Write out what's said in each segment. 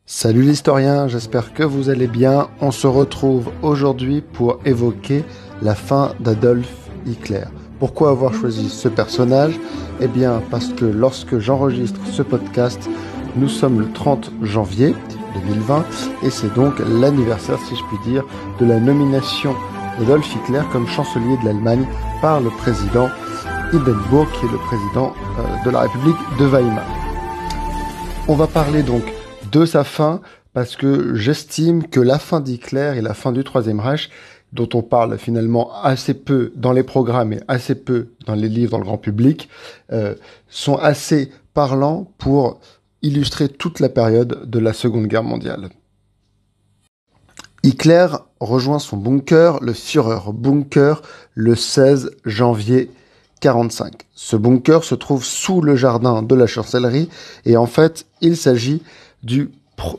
Salut l'historien, j'espère que vous allez bien. On se retrouve aujourd'hui pour évoquer la fin d'Adolf Hitler. Pourquoi avoir choisi ce personnage ? Eh bien parce que lorsque j'enregistre ce podcast, nous sommes le 30 janvier 2020 et c'est donc l'anniversaire, si je puis dire, de la nomination d'Adolf Hitler comme chancelier de l'Allemagne par le président Hindenburg, qui est le président de la République de Weimar. On va parler donc de sa fin, parce que j'estime que la fin d'Hitler et la fin du Troisième Reich, dont on parle finalement assez peu dans les programmes et assez peu dans les livres, dans le grand public, sont assez parlants pour illustrer toute la période de la Seconde Guerre mondiale. Hitler rejoint son bunker, le Führer Bunker, le 16 janvier 1945. Ce bunker se trouve sous le jardin de la chancellerie et en fait, il s'agit du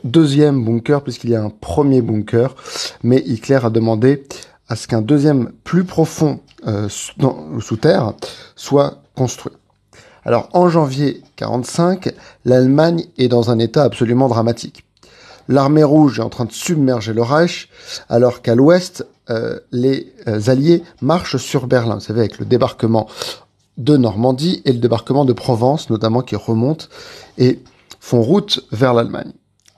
deuxième bunker, puisqu'il y a un premier bunker, mais Hitler a demandé à ce qu'un deuxième plus profond sous terre soit construit. Alors en janvier 1945, l'Allemagne est dans un état absolument dramatique. L'armée rouge est en train de submerger le Reich, alors qu'à l'ouest, les Alliés marchent sur Berlin. Vous savez, avec le débarquement de Normandie et le débarquement de Provence, notamment, qui remontent et font route vers l'Allemagne.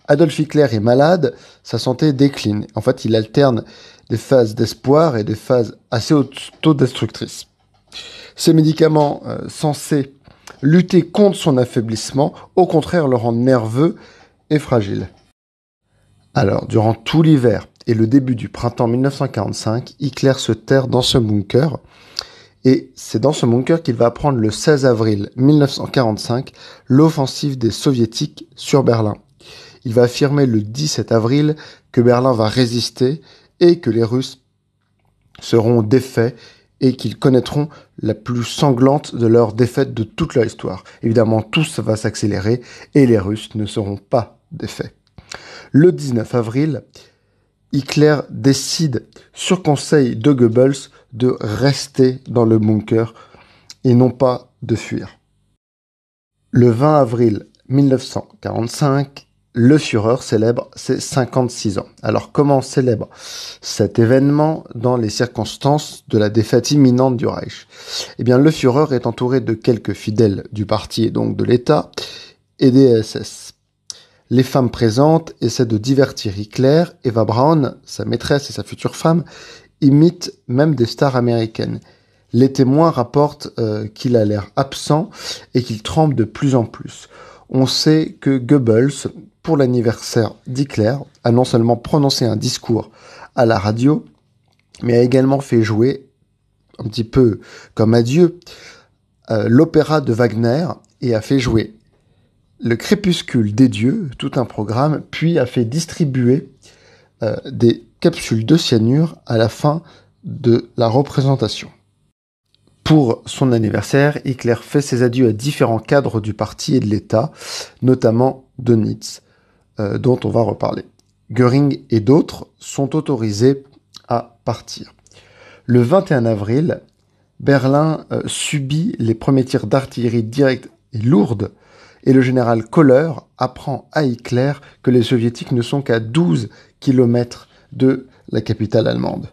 Adolf Hitler est malade, sa santé décline. En fait, il alterne des phases d'espoir et des phases assez autodestructrices. Ces médicaments censés lutter contre son affaiblissement, au contraire, le rendent nerveux et fragile. Alors, durant tout l'hiver et le début du printemps 1945, Hitler se terre dans ce bunker. Et c'est dans ce bunker qu'il va prendre le 16 avril 1945 l'offensive des Soviétiques sur Berlin. Il va affirmer le 17 avril que Berlin va résister et que les Russes seront défaits et qu'ils connaîtront la plus sanglante de leur défaite de toute leur histoire. Évidemment, tout ça va s'accélérer et les Russes ne seront pas défaits. Le 19 avril, Hitler décide, sur conseil de Goebbels, de rester dans le bunker et non pas de fuir. Le 20 avril 1945, le Führer célèbre ses 56 ans. Alors comment on célèbre cet événement dans les circonstances de la défaite imminente du Reich ? Eh bien, le Führer est entouré de quelques fidèles du parti et donc de l'État et des SS. Les femmes présentes essaient de divertir Hitler. Eva Braun, sa maîtresse et sa future femme, imitent même des stars américaines. Les témoins rapportent qu'il a l'air absent et qu'il tremble de plus en plus. On sait que Goebbels, pour l'anniversaire d'Hitler, a non seulement prononcé un discours à la radio, mais a également fait jouer, un petit peu comme adieu, l'opéra de Wagner et a fait jouer le crépuscule des dieux, tout un programme, puis a fait distribuer des capsules de cyanure à la fin de la représentation. Pour son anniversaire, Hitler fait ses adieux à différents cadres du parti et de l'État, notamment Dönitz, dont on va reparler. Göring et d'autres sont autorisés à partir. Le 21 avril, Berlin subit les premiers tirs d'artillerie directe et lourde, et le général Köhler apprend à Hitler que les soviétiques ne sont qu'à 12 km de la capitale allemande.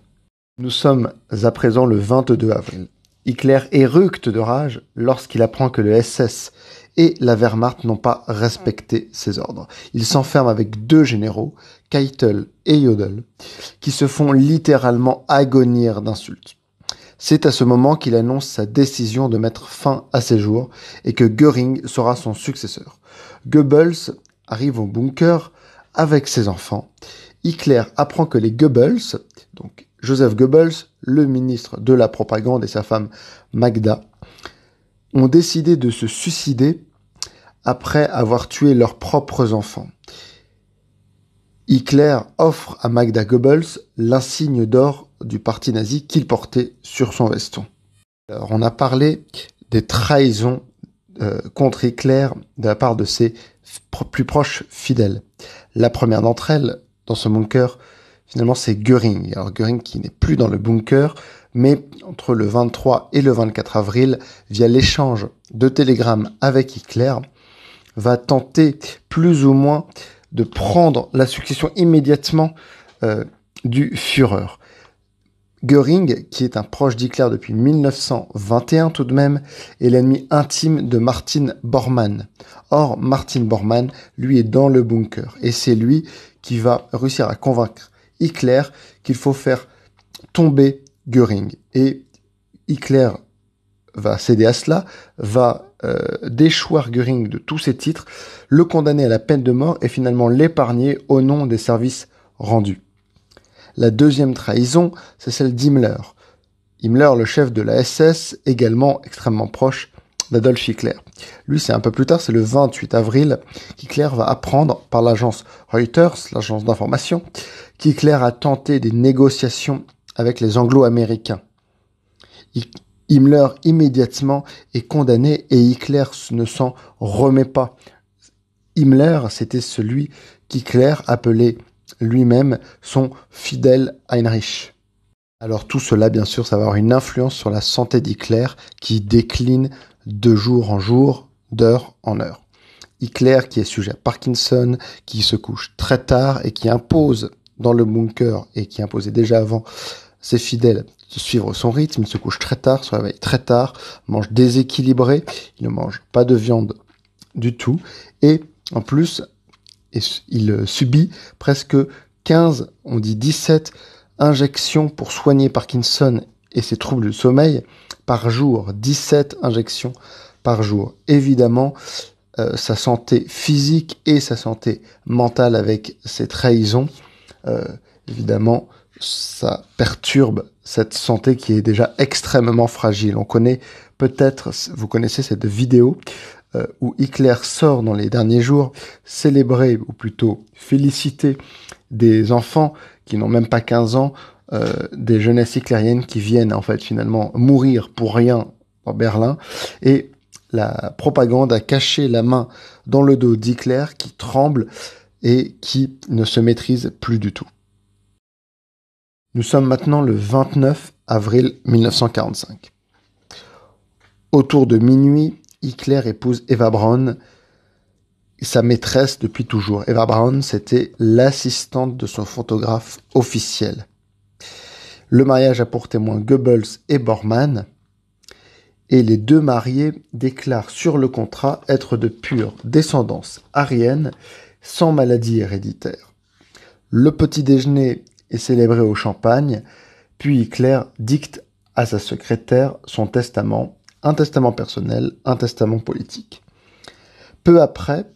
Nous sommes à présent le 22 avril. Hitler éructe de rage lorsqu'il apprend que le SS et la Wehrmacht n'ont pas respecté ses ordres. Il s'enferme avec deux généraux, Keitel et Jodl, qui se font littéralement agonir d'insultes. C'est à ce moment qu'il annonce sa décision de mettre fin à ses jours et que Göring sera son successeur. Goebbels arrive au bunker avec ses enfants. Hitler apprend que les Goebbels, donc Joseph Goebbels, le ministre de la propagande et sa femme Magda, ont décidé de se suicider après avoir tué leurs propres enfants. Hitler offre à Magda Goebbels l'insigne d'or du parti nazi qu'il portait sur son veston. Alors, on a parlé des trahisons contre Hitler de la part de ses plus proches fidèles. La première d'entre elles, dans ce bunker, finalement, c'est Göring. Alors Göring qui n'est plus dans le bunker, mais entre le 23 et le 24 avril, via l'échange de télégrammes avec Hitler, va tenter plus ou moins de prendre la succession immédiatement du Führer. Göring, qui est un proche d'Hitler depuis 1921 tout de même, est l'ennemi intime de Martin Bormann. Or, Martin Bormann, lui, est dans le bunker. Et c'est lui qui va réussir à convaincre Hitler qu'il faut faire tomber Göring. Et Hitler va céder à cela, va déchoir Göring de tous ses titres, le condamner à la peine de mort et finalement l'épargner au nom des services rendus. La deuxième trahison, c'est celle d'Himmler. Himmler, le chef de la SS, également extrêmement proche d'Adolf Hitler. Lui, c'est un peu plus tard, c'est le 28 avril, qu'Hitler va apprendre par l'agence Reuters, l'agence d'information, qu'Hitler a tenté des négociations avec les Anglo-Américains. Himmler, immédiatement, est condamné et Hitler ne s'en remet pas. Himmler, c'était celui qu'Hitler appelait lui-même son fidèle Heinrich. Alors tout cela, bien sûr, ça va avoir une influence sur la santé d'Hitler qui décline de jour en jour, d'heure en heure. Hitler qui est sujet à Parkinson, qui se couche très tard et qui impose dans le bunker et qui imposait déjà avant ses fidèles de suivre son rythme. Il se couche très tard, se réveille très tard, mange déséquilibré, il ne mange pas de viande du tout et en plus il subit presque 15, on dit 17 injections pour soigner Parkinson et ses troubles du sommeil par jour. 17 injections par jour. Évidemment, sa santé physique et sa santé mentale avec ses trahisons, évidemment, ça perturbe cette santé qui est déjà extrêmement fragile. On connaît peut-être, vous connaissez cette vidéo où Hitler sort dans les derniers jours célébrer, ou plutôt féliciter des enfants qui n'ont même pas 15 ans, des jeunesses hitlériennes qui viennent en fait finalement mourir pour rien en Berlin. Et la propagande a caché la main dans le dos d'Hitler qui tremble et qui ne se maîtrise plus du tout. Nous sommes maintenant le 29 avril 1945. Autour de minuit, Hitler épouse Eva Braun, sa maîtresse depuis toujours. Eva Braun, c'était l'assistante de son photographe officiel. Le mariage a pour témoins Goebbels et Bormann, et les deux mariés déclarent sur le contrat être de pure descendance aryenne, sans maladie héréditaire. Le petit déjeuner est célébré au champagne, puis Hitler dicte à sa secrétaire son testament, un testament personnel, un testament politique. Peu après,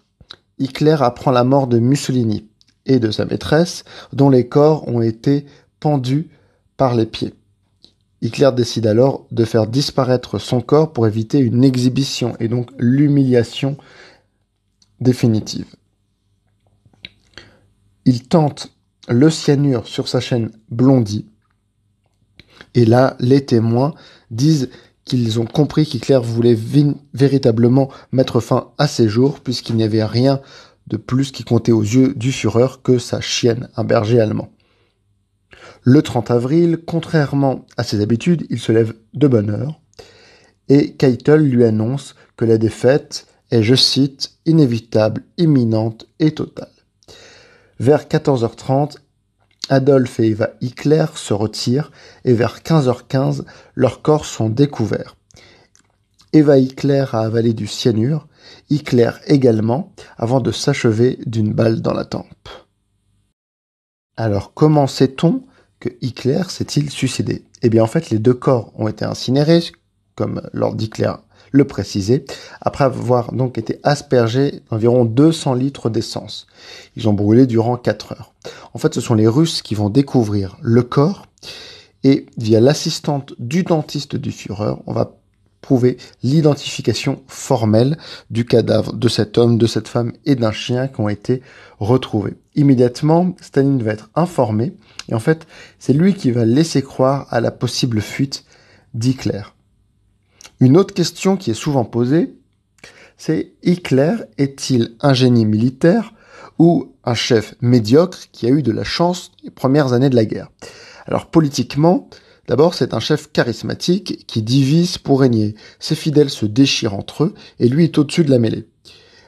Hitler apprend la mort de Mussolini et de sa maîtresse, dont les corps ont été pendus par les pieds. Hitler décide alors de faire disparaître son corps pour éviter une exhibition et donc l'humiliation définitive. Il tente le cyanure sur sa chaîne Blondie, et là, les témoins disent qu'ils ont compris qu'Hitler voulait véritablement mettre fin à ses jours, puisqu'il n'y avait rien de plus qui comptait aux yeux du Führer que sa chienne, un berger allemand. Le 30 avril, contrairement à ses habitudes, il se lève de bonne heure, et Keitel lui annonce que la défaite est, je cite, inévitable, imminente et totale. Vers 14h30, Adolf et Eva Hitler se retirent et vers 15h15, leurs corps sont découverts. Eva Hitler a avalé du cyanure, Hitler également, avant de s'achever d'une balle dans la tempe. Alors comment sait-on que Hitler s'est-il suicidé ? Eh bien en fait les deux corps ont été incinérés, comme Lord Hitler le précisait, après avoir donc été aspergés d'environ 200 litres d'essence. Ils ont brûlé durant 4 heures. En fait, ce sont les Russes qui vont découvrir le corps et via l'assistante du dentiste du Führer, on va prouver l'identification formelle du cadavre de cet homme, de cette femme et d'un chien qui ont été retrouvés. Immédiatement, Staline va être informé et en fait, c'est lui qui va laisser croire à la possible fuite d'Hitler. Une autre question qui est souvent posée, c'est Hitler est-il un génie militaire ou un chef médiocre qui a eu de la chance les premières années de la guerre? Alors politiquement, d'abord c'est un chef charismatique qui divise pour régner. Ses fidèles se déchirent entre eux et lui est au-dessus de la mêlée.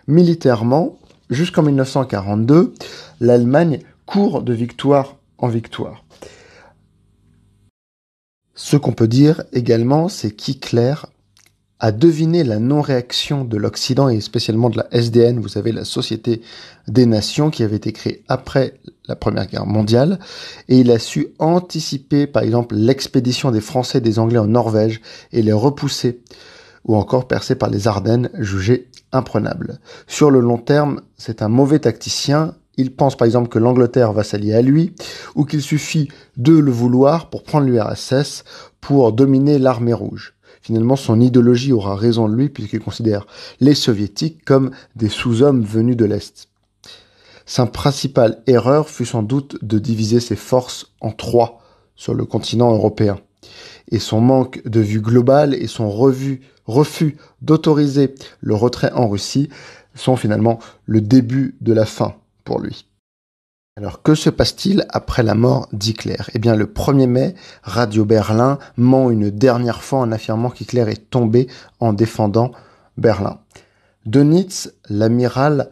Militairement, jusqu'en 1942, l'Allemagne court de victoire en victoire. Ce qu'on peut dire également, c'est qu'Hitler a deviné la non-réaction de l'Occident et spécialement de la SDN, vous savez, la Société des Nations, qui avait été créée après la Première Guerre mondiale, et il a su anticiper, par exemple, l'expédition des Français et des Anglais en Norvège et les repousser, ou encore percer par les Ardennes, jugées imprenables. Sur le long terme, c'est un mauvais tacticien. Il pense par exemple que l'Angleterre va s'allier à lui, ou qu'il suffit de le vouloir pour prendre l'URSS, pour dominer l'armée rouge. Finalement, son idéologie aura raison de lui puisqu'il considère les soviétiques comme des sous-hommes venus de l'Est. Sa principale erreur fut sans doute de diviser ses forces en trois sur le continent européen. Et son manque de vue globale et son refus d'autoriser le retrait en Russie sont finalement le début de la fin pour lui. Alors, que se passe-t-il après la mort d'Hitler? Eh bien, le 1er mai, Radio Berlin ment une dernière fois en affirmant qu'Hitler est tombé en défendant Berlin. Dönitz, l'amiral,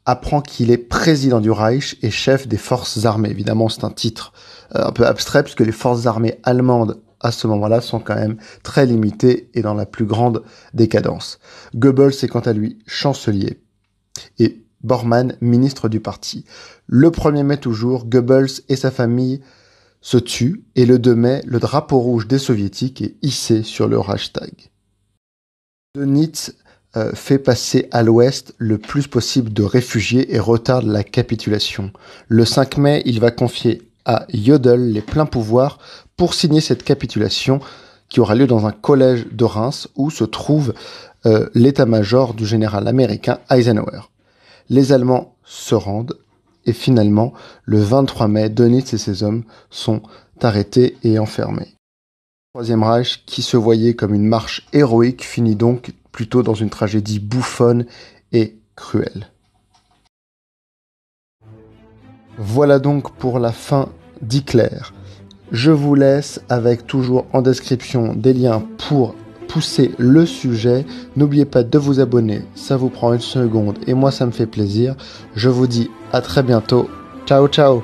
apprend qu'il est président du Reich et chef des forces armées. Évidemment, c'est un titre un peu abstrait puisque les forces armées allemandes à ce moment-là sont quand même très limitées et dans la plus grande décadence. Goebbels est quant à lui chancelier et Bormann, ministre du parti. Le 1er mai toujours, Goebbels et sa famille se tuent et le 2 mai, le drapeau rouge des soviétiques est hissé sur le Reichstag. Dönitz fait passer à l'ouest le plus possible de réfugiés et retarde la capitulation. Le 5 mai, il va confier à Jodl les pleins pouvoirs pour signer cette capitulation qui aura lieu dans un collège de Reims où se trouve l'état-major du général américain Eisenhower. Les Allemands se rendent et finalement, le 23 mai, Dönitz et ses hommes sont arrêtés et enfermés. Le Troisième Reich, qui se voyait comme une marche héroïque, finit donc plutôt dans une tragédie bouffonne et cruelle. Voilà donc pour la fin d'Hitler. Je vous laisse avec toujours en description des liens pour pousser le sujet. N'oubliez pas de vous abonner, ça vous prend une seconde et moi ça me fait plaisir. Je vous dis à très bientôt. Ciao ciao.